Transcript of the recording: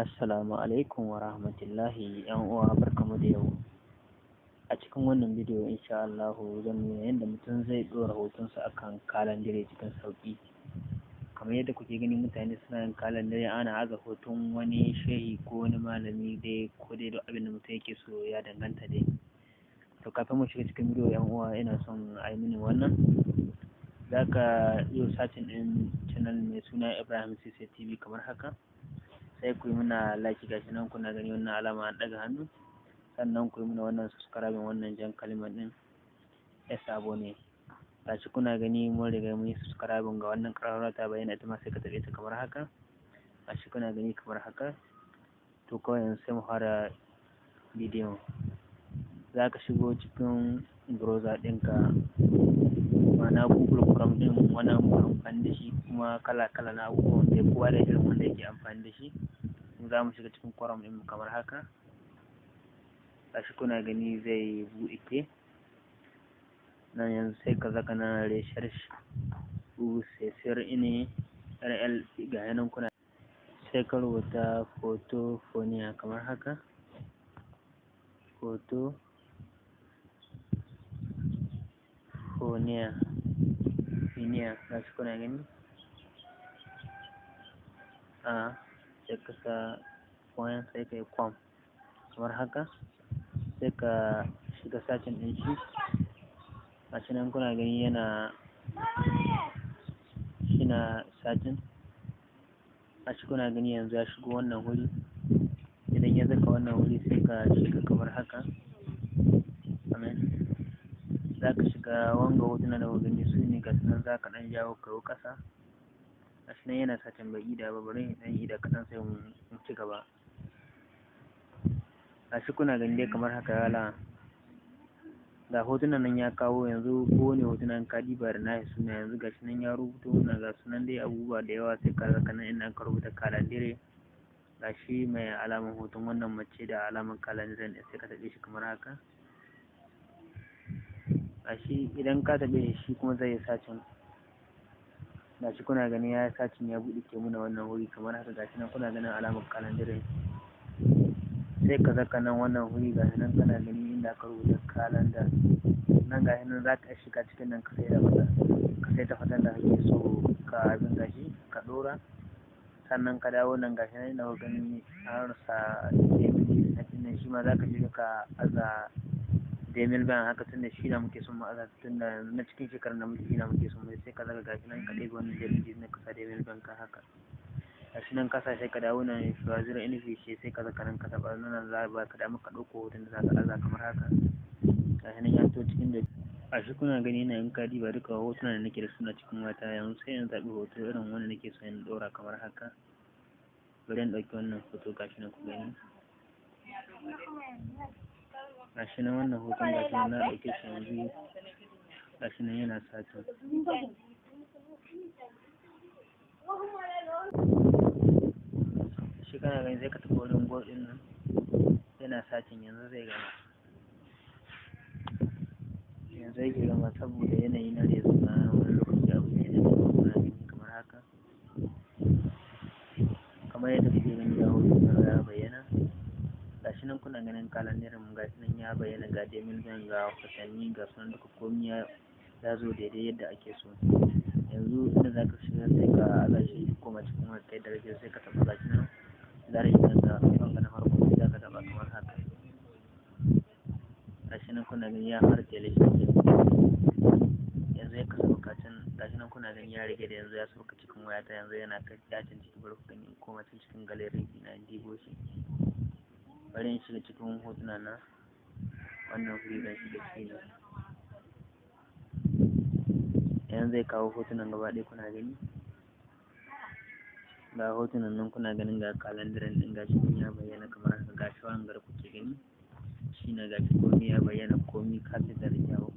Assalamu alaikum wa rahmatullahi ‘yan uwa, barkamu da yau. A cikin wannan bidiyo insha Allahu zan nuna yadda mutum zai ɗora hotonsa akan kalandire cikin sauƙi. Kamar yadda kuke gani mutane suna yin kalandire, ana aza hoton wani shehi ko wani malami dai ko dai duk abin da mutum yake so, ya danganta dai. To kafin mu shiga cikin bidiyo ‘yan uwa, ina son a yi mini wannan. Za ka iya sacin ɗin channel mai suna Ibrahim Sise TV kamar haka. Sai ku yi muna like, gashi nan kuna gani wannan alama an ɗaga hannu, sannan ku yi muna wannan subscribe, wannan jan kalmar ɗin ya sabo ne. Gashi kuna gani mun riga mun yi subscribe ga wannan ƙararrawa ta bayyana, ita ma sai ka taɓe ta kamar haka. Gashi kuna gani kamar haka. To kawai yanzu sai mu fara bidiyon. Za ka shigo cikin browser ɗinka, ma'ana Google Chrome ɗin, wannan amfani da shi kuma kala-kala na abubuwan da kowa da irin wanda yake amfani da shi. Za mu shiga cikin Chrome ɗin kamar haka. Gashi kuna gani zai buɗe nan. Yanzu sai ka zaka na research usesir ini rl ga yanan kuna, sai ka rubuta Photofonia kamar haka. Photofonia gashi kuna gani. Sai ka sa point, sai ka yi com kamar haka. Sai ka shiga sacin ɗin shi. Gashi nan kuna gani yana sacin. Gashi kuna gani yanzu ya shigo wannan wuri. Idan ya zaka wannan wuri sai ka shiga kamar haka. Za ka shiga wanga hotuna da gani su ne, gashi nan za ka ɗan jawo kawo ƙasa. Gashi nan yana sacin bai ida ba, bari ɗan ida kaɗan sai mu ci gaba. Gashi kuna gani dai kamar haka yala. Ga hotunan nan ya kawo, yanzu kowane hotunan ka diba da nashi suna. Yanzu gashi nan ya rubuto na ga sunan dai abubuwa da yawa. Sai ka zaka nan inda aka rubuta kalandire. Gashi mai alaman hoton wannan mace da alaman kalandiren sai ka taɓe shi kamar haka. Gashi idan ka taɓe shi kuma zai yi sacin. Gashi kuna gani ya yi sacin, ya buɗe ke muna wannan wuri kamar haka. Gashi nan kuna ganin alamar kalandire. Sai ka zaka nan wannan wuri, gashi nan kana gani inda aka rubuta kalanda. Nan gashi nan za ka shiga cikin nan ka sai ta fatan da kake so ka abin gashi ka ɗora. Sannan ka dawo nan gashi nan inda ka gani an sa demil nan, shi ma za ka shiga ka aza demil bayan haka, tunda shi na muke son mu aza, tunda na cikin shekarar da muke na muke son mu. Sai ka zaga gashi nan ka ɗebe wannan demil na ka sa demil bayan ka haka. Gashi nan kasa sai ka dawo nan shawazir infishi, sai ka zaka nan ka taɓa nan za ba ka dama ka ɗauko hoton da za ka aza kamar haka. Gashi nan ya to cikin da gashi kuna gani na in ka diba duka hotunan da nake da suna cikin wata. Yanzu sai in zaɓi hoto irin wanda nake so in ɗora kamar haka. Bari in ɗauki wannan hoto, gashi nan ku gani. Gashi nan wannan hoton gashi nan na ɗauke shi yanzu. Gashi nan yana sacin. Shi kana gani sai ka tafi wurin board ɗin nan, yana sacin. Yanzu zai gama. Yanzu yake gama saboda yanayi na da ya zama wani lokaci abu ne da kuna gani kamar haka. Kamar yadda kuke gani ga hoton ya bayyana. Gashi nan kuna ganin kalandirin gashi nan ya bayyana, ga demil gan, ga watanni, ga sunan duka komi ya zo daidai yadda ake so. Yanzu inda za ka shiga sai ka aza shi koma cikin wata kai darajar, sai ka taɓa gashi nan. Zara shi daga ɓangaren harko sai za ka taɓa kamar haka. Gashi nan kuna gani ya fara teleshopping. Yanzu ya kasa bukatun. Gashi nan kuna gani ya rage da yanzu ya sauka cikin wayata. Yanzu yana kai dacin ciki, bari ku gani koma cikin galeri na dibo shi. Bari in shiga cikin hotuna na wannan wuri da shi da shi ne. Yanzu zai kawo hotunan gaba ɗaya kuna gani. Ga hotunan nan kuna ganin ga kalandiren ɗin gashi ya bayyana kamar haka. Gashi wangar kuke gani shi ne, gashi komi ya bayyana, komi kafin da rijawo.